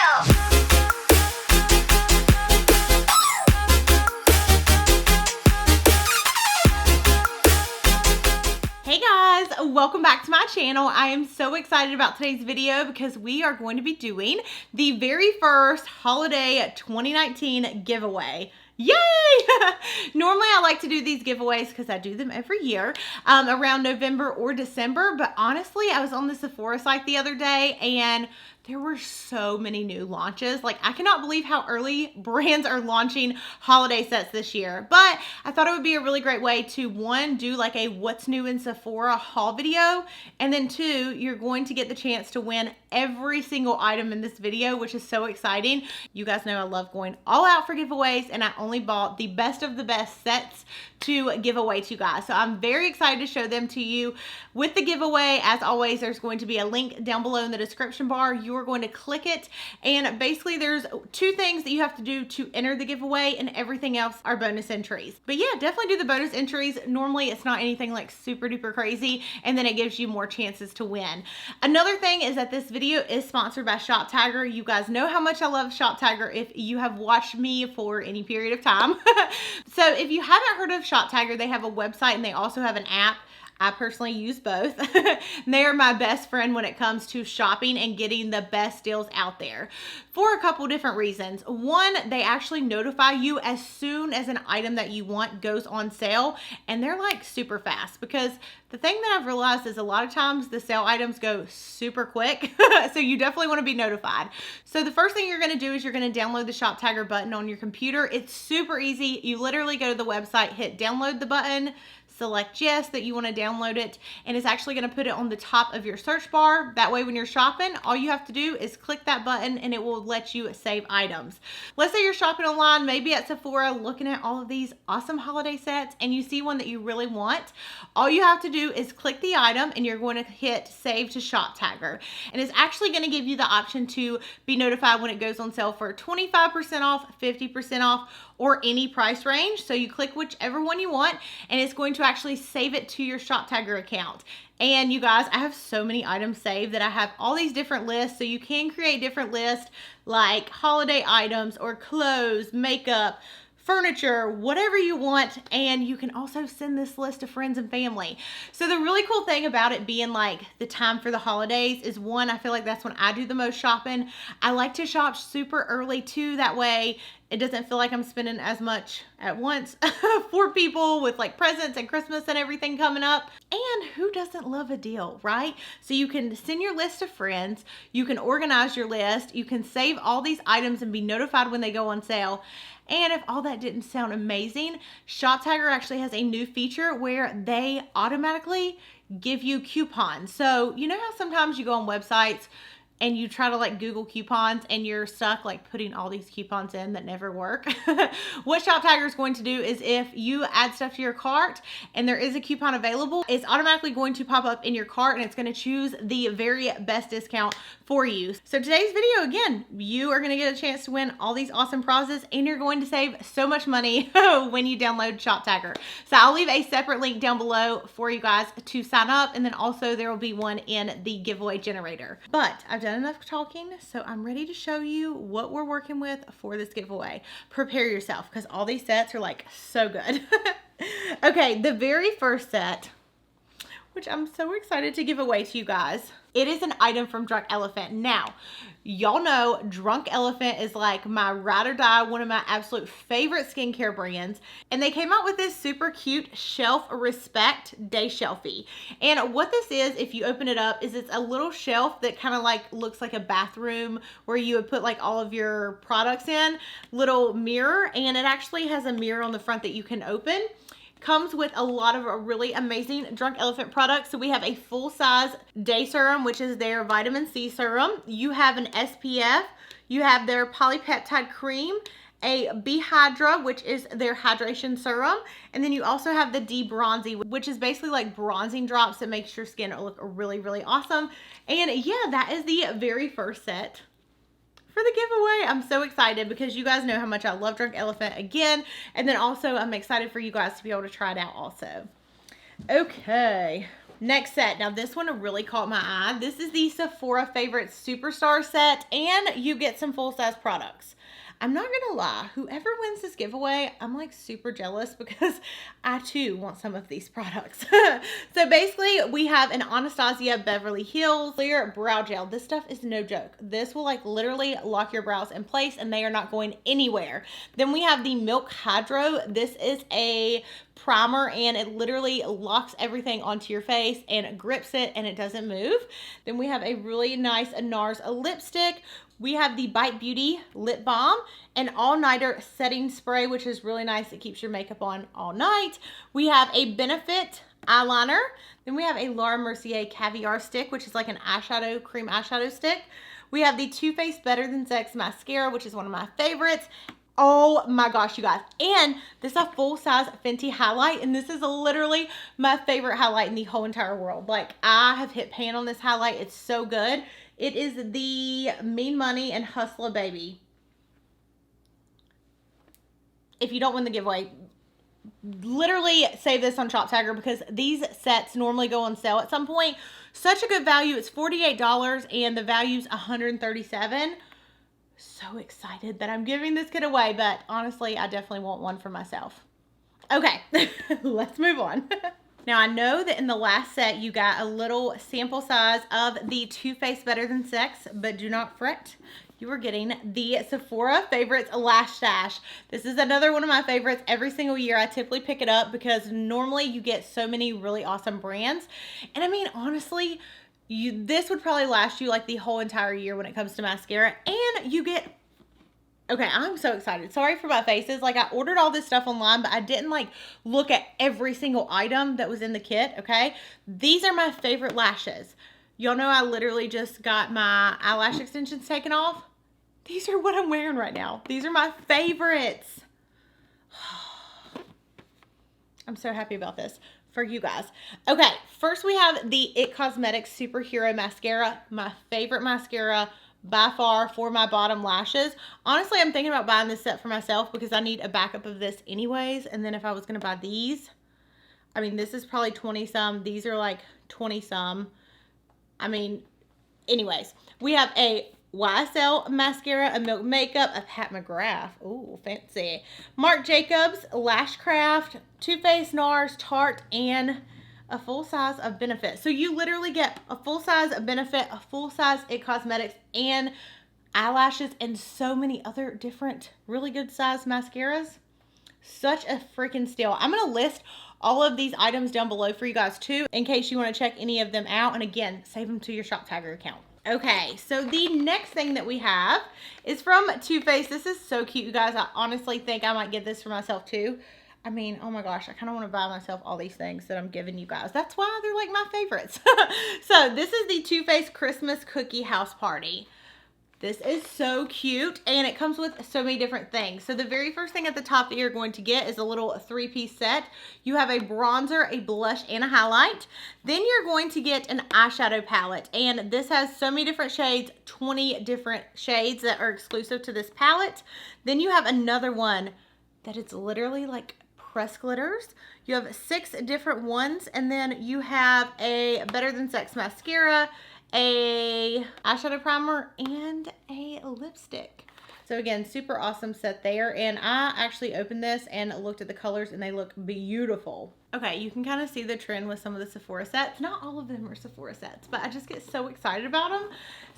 Hey guys, welcome back to my channel. I am so excited about today's video because we are going to be doing the very first holiday 2019 giveaway. Yay! Normally I like to do these giveaways because I do them every year around November or December, but honestly I was on the Sephora site the other day and there were so many new launches. Like, I cannot believe how early brands are launching holiday sets this year. But I thought it would be a really great way to, one, do like a what's new in Sephora haul video. And then two, you're going to get the chance to win every single item in this video, which is so exciting. You guys know I love going all out for giveaways, and I only bought the best of the best sets to give away to you guys. So I'm very excited to show them to you. With the giveaway, as always, there's going to be a link down below in the description bar. You're going to click it, and basically there's two things that you have to do to enter the giveaway, and everything else are bonus entries. But yeah, definitely do the bonus entries. Normally it's not anything like super duper crazy, and then it gives you more chances to win. Another thing is that this video is sponsored by ShopTiger. You guys know how much I love ShopTiger if you have watched me for any period of time. So if you haven't heard of ShopTiger, they have a website and they also have an app. I personally use both. They are my best friend when it comes to shopping and getting the best deals out there for a couple different reasons. One, they actually notify you as soon as an item that you want goes on sale, and they're like super fast, because the thing that I've realized is a lot of times the sale items go super quick. So you definitely want to be notified. So the first thing you're going to do is you're going to download the ShopTiger button on your computer. It's super easy. You literally go to the website, hit download the button, select yes that you want to download it, and it's actually going to put it on the top of your search bar. That way when you're shopping, all you have to do is click that button and it will let you save items. Let's say you're shopping online, maybe at Sephora, looking at all of these awesome holiday sets, and you see one that you really want. All you have to do is click the item and you're going to hit save to ShopTiger, and it's actually going to give you the option to be notified when it goes on sale for 25% off, 50% off, or any price range. So you click whichever one you want, and it's going to actually save it to your ShopTiger account. And you guys, I have so many items saved that I have all these different lists, so you can create different lists like holiday items or clothes, makeup, furniture, whatever you want, and you can also send this list to friends and family. So the really cool thing about it being like the time for the holidays is, one, I feel like that's when I do the most shopping. I like to shop super early too, that way it doesn't feel like I'm spending as much at once for people with like presents and Christmas and everything coming up. And who doesn't love a deal, right? So you can send your list to friends, you can organize your list, you can save all these items and be notified when they go on sale. And if all that didn't sound amazing, ShopTiger actually has a new feature where they automatically give you coupons. So you know how sometimes you go on websites and you try to like Google coupons and you're stuck like putting all these coupons in that never work? What ShopTiger is going to do is, if you add stuff to your cart and there is a coupon available, it's automatically going to pop up in your cart and it's going to choose the very best discount for you. So today's video, again, you are going to get a chance to win all these awesome prizes, and you're going to save so much money when you download ShopTiger. So I'll leave a separate link down below for you guys to sign up, and then also there will be one in the giveaway generator. But I've done enough talking, so I'm ready to show you what we're working with for this giveaway. Prepare yourself, because all these sets are like so good. Okay, the very first set, which I'm so excited to give away to you guys, it is an item from Drunk Elephant. Now, y'all know Drunk Elephant is like my ride or die, one of my absolute favorite skincare brands. And they came out with this super cute Shelf Respect Day Shelfie. And what this is, if you open it up, is it's a little shelf that kind of like looks like a bathroom where you would put like all of your products in. Little mirror, and it actually has a mirror on the front that you can open. Comes with a lot of really amazing Drunk Elephant products. So we have a full-size day serum, which is their vitamin C serum. You have an SPF. You have their polypeptide cream, a B-Hydra, which is their hydration serum. And then you also have the D-Bronzy, which is basically like bronzing drops that makes your skin look really, really awesome. And yeah, that is the very first set for the giveaway. I'm so excited because you guys know how much I love Drunk Elephant again. And then also I'm excited for you guys to be able to try it out also. Okay, Next set. Now this one really caught my eye. This is the Sephora Favorites Superstar set, and you get some full-size products. I'm not gonna lie, whoever wins this giveaway, I'm like super jealous because I too want some of these products. So basically we have an Anastasia Beverly Hills Clear Brow Gel. This stuff is no joke. This will like literally lock your brows in place and they are not going anywhere. Then we have the Milk Hydro. This is a primer and it literally locks everything onto your face and grips it and it doesn't move. Then we have a really nice NARS lipstick. We have the Bite Beauty Lip Balm, an all-nighter setting spray, which is really nice. It keeps your makeup on all night. We have a Benefit eyeliner. Then we have a Laura Mercier Caviar Stick, which is like an eyeshadow, cream eyeshadow stick. We have the Too Faced Better Than Sex Mascara, which is one of my favorites. Oh my gosh, you guys. And this is a full-size Fenty highlight, and this is literally my favorite highlight in the whole entire world. Like, I have hit pan on this highlight. It's so good. It is the Mean Money and Hustler Baby. If you don't win the giveaway, literally save this on ShopStyle because these sets normally go on sale at some point. Such a good value. It's $48 and the value's $137. So excited that I'm giving this kit away, but honestly, I definitely want one for myself. Okay, let's move on. Now, I know that in the last set, you got a little sample size of the Too Faced Better Than Sex, but do not fret. You are getting the Sephora Favorites Lash Stash. This is another one of my favorites. Every single year, I typically pick it up because normally you get so many really awesome brands. And I mean, honestly, this would probably last you like the whole entire year when it comes to mascara. And you get... Okay, I'm so excited. Sorry for my faces. Like, I ordered all this stuff online, but I didn't, like, look at every single item that was in the kit, okay? These are my favorite lashes. Y'all know I literally just got my eyelash extensions taken off. These are what I'm wearing right now. These are my favorites. I'm so happy about this for you guys. Okay, first we have the IT Cosmetics Superhero Mascara. My favorite mascara by far for my bottom lashes. Honestly, I'm thinking about buying this set for myself because I need a backup of this anyways. And then if I was going to buy these, I mean, this is probably 20 some. These are like 20 some. I mean, anyways, we have a YSL mascara, a Milk Makeup, a Pat McGrath. Ooh, fancy. Marc Jacobs, Lashcraft, Too Faced, NARS, Tarte, and a full size of Benefit. So you literally get a full size of Benefit, a full size IT Cosmetics, and eyelashes, and so many other different really good size mascaras. Such a freaking steal. I'm going to list all of these items down below for you guys too, in case you want to check any of them out. And again, save them to your ShopStyle account. Okay, so the next thing that we have is from Too Faced. This is so cute, you guys. I honestly think I might get this for myself too. I mean, oh my gosh, I kind of want to buy myself all these things that I'm giving you guys. That's why they're like my favorites. So this is the Too Faced Christmas Cookie House Party. This is so cute, and it comes with so many different things. So the very first thing at the top that you're going to get is a little three-piece set. You have a bronzer, a blush, and a highlight. Then you're going to get an eyeshadow palette, and this has so many different shades, 20 different shades that are exclusive to this palette. Then you have another one that it's literally like press glitters. You have 6 different ones, and then you have a Better Than Sex mascara, a eyeshadow primer, and a lipstick. So again, super awesome set there. And I actually opened this and looked at the colors, and they look beautiful. Okay, you can kind of see the trend with some of the Sephora sets. Not all of them are Sephora sets, but I just get so excited about them.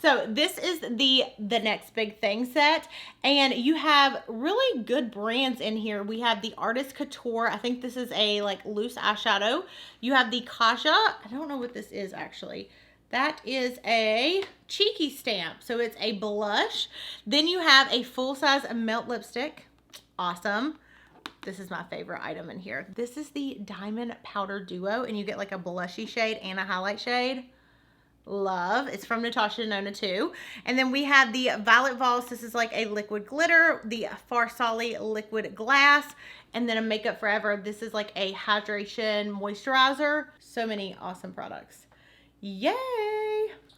So this is the next big thing set, and you have really good brands in here. We have the Artist Couture. I think this is a like loose eyeshadow. You have the Kaja. I don't know what this is actually. That is a Cheeky Stamp. So it's a blush. Then you have a full-size Melt Lipstick. Awesome. This is my favorite item in here. This is the Diamond Powder Duo, and you get like a blushy shade and a highlight shade. Love. It's from Natasha Denona too. And then we have the Violet Voss. This is like a liquid glitter. The Farsali Liquid Glass. And then a Makeup Forever. This is like a hydration moisturizer. So many awesome products. Yay!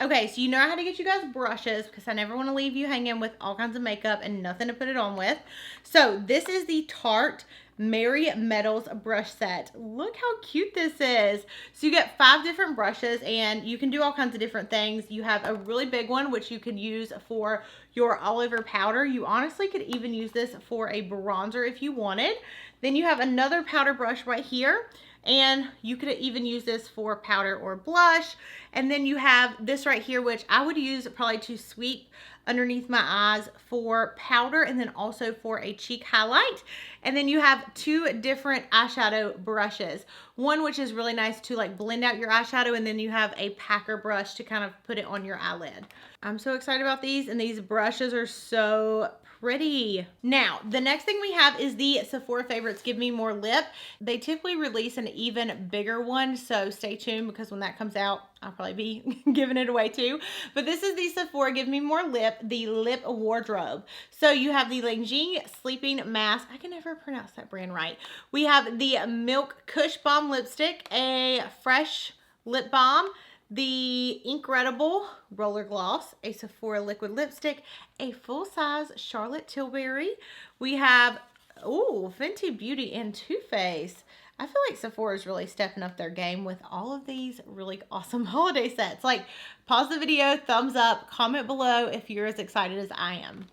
Okay, so you know how to get you guys brushes because I never want to leave you hanging with all kinds of makeup and nothing to put it on with. So this is the Tarte Mary Metals brush set. Look how cute this is. So you get 5 different brushes and you can do all kinds of different things. You have a really big one which you could use for your all over powder. You honestly could even use this for a bronzer if you wanted. Then you have another powder brush right here. And you could even use this for powder or blush. And then you have this right here, which I would use probably to sweep underneath my eyes for powder and then also for a cheek highlight. And then you have 2 different eyeshadow brushes. One which is really nice to like blend out your eyeshadow, and then you have a packer brush to kind of put it on your eyelid. I'm so excited about these, and these brushes are so pretty. Now, the next thing we have is the Sephora Favorites Give Me More Lip. They typically release an even bigger one, so stay tuned because when that comes out, I'll probably be giving it away too. But this is the Sephora Give Me More Lip, the lip wardrobe. So you have the Lange Sleeping Mask. I can never pronounce that brand right. We have the Milk Kush Balm Lipstick, a fresh lip balm, the Incredible Roller Gloss, a Sephora Liquid Lipstick, a full-size Charlotte Tilbury. We have, Fenty Beauty and Too Faced. I feel like Sephora is really stepping up their game with all of these really awesome holiday sets. Like, pause the video, thumbs up, comment below if you're as excited as I am.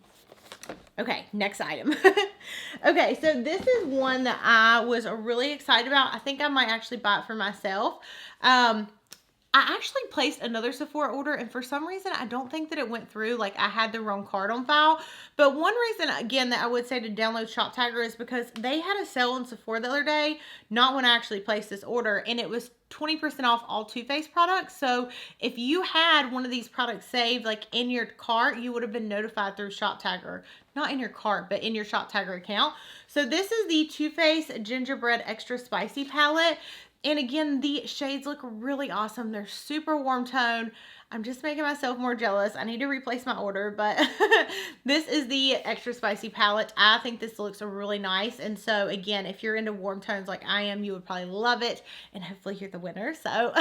Okay, next item. Okay, so this is one that I was really excited about. I think I might actually buy it for myself. I actually placed another Sephora order, and for some reason, I don't think that it went through. Like, I had the wrong card on file. But one reason, again, that I would say to download ShopTagger is because they had a sale on Sephora the other day, not when I actually placed this order, and it was 20% off all Too Faced products. So if you had one of these products saved, like in your cart, you would have been notified through ShopTagger. Not in your cart, but in your ShopTagger account. So this is the Too Faced Gingerbread Extra Spicy Palette. And again, the shades look really awesome. They're super warm tone. I'm just making myself more jealous. I need to replace my order, but this is the Extra Spicy palette. I think this looks really nice. And so again, if you're into warm tones like I am, you would probably love it. And hopefully you're the winner. So,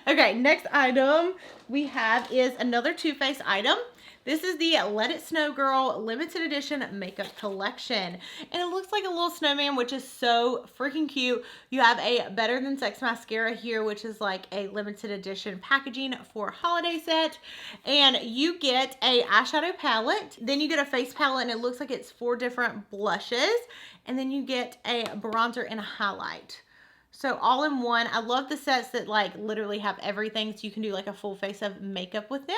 okay, next item we have is another Too Faced item. This is the Let It Snow Girl limited edition makeup collection. And it looks like a little snowman, which is so freaking cute. You have a Better Than Sex mascara here, which is like a limited edition packaging for holiday set. And you get a eyeshadow palette. Then you get a face palette, and it looks like it's 4 different blushes. And then you get a bronzer and a highlight. So all in one. I love the sets that like literally have everything, so you can do like a full face of makeup with them.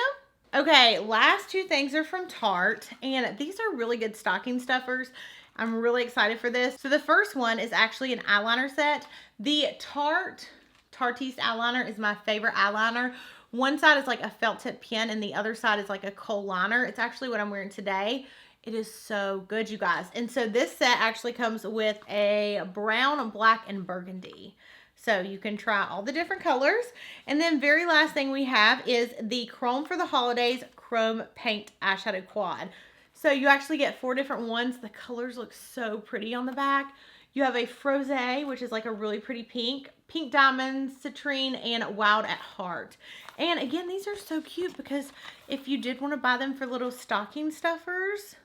Okay, last 2 things are from Tarte, and these are really good stocking stuffers. I'm really excited for this. So the first one is actually an eyeliner set. The Tarteist eyeliner is my favorite eyeliner. One side is like a felt tip pen, and the other side is like a kohl liner. It's actually what I'm wearing today. It is so good, you guys. And so this set actually comes with a brown, black, and burgundy. So you can try all the different colors. And then very last thing we have is the Chrome for the Holidays Chrome Paint Eyeshadow Quad. So you actually get 4 different ones. The colors look so pretty on the back. You have a Frosé, which is like a really pretty pink, Pink Diamonds, Citrine, and Wild at Heart. And again, these are so cute because if you did want to buy them for little stocking stuffers,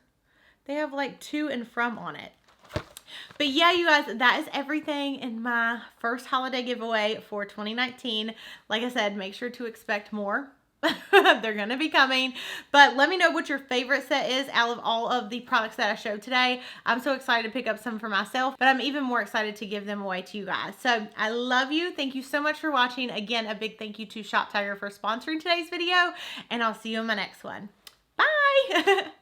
they have like to and from on it. But yeah, you guys, that is everything in my first holiday giveaway for 2019. Like I said, make sure to expect more. They're going to be coming. But let me know what your favorite set is out of all of the products that I showed today. I'm so excited to pick up some for myself, but I'm even more excited to give them away to you guys. So I love you. Thank you so much for watching. Again, a big thank you to ShopTagger for sponsoring today's video, and I'll see you in my next one. Bye!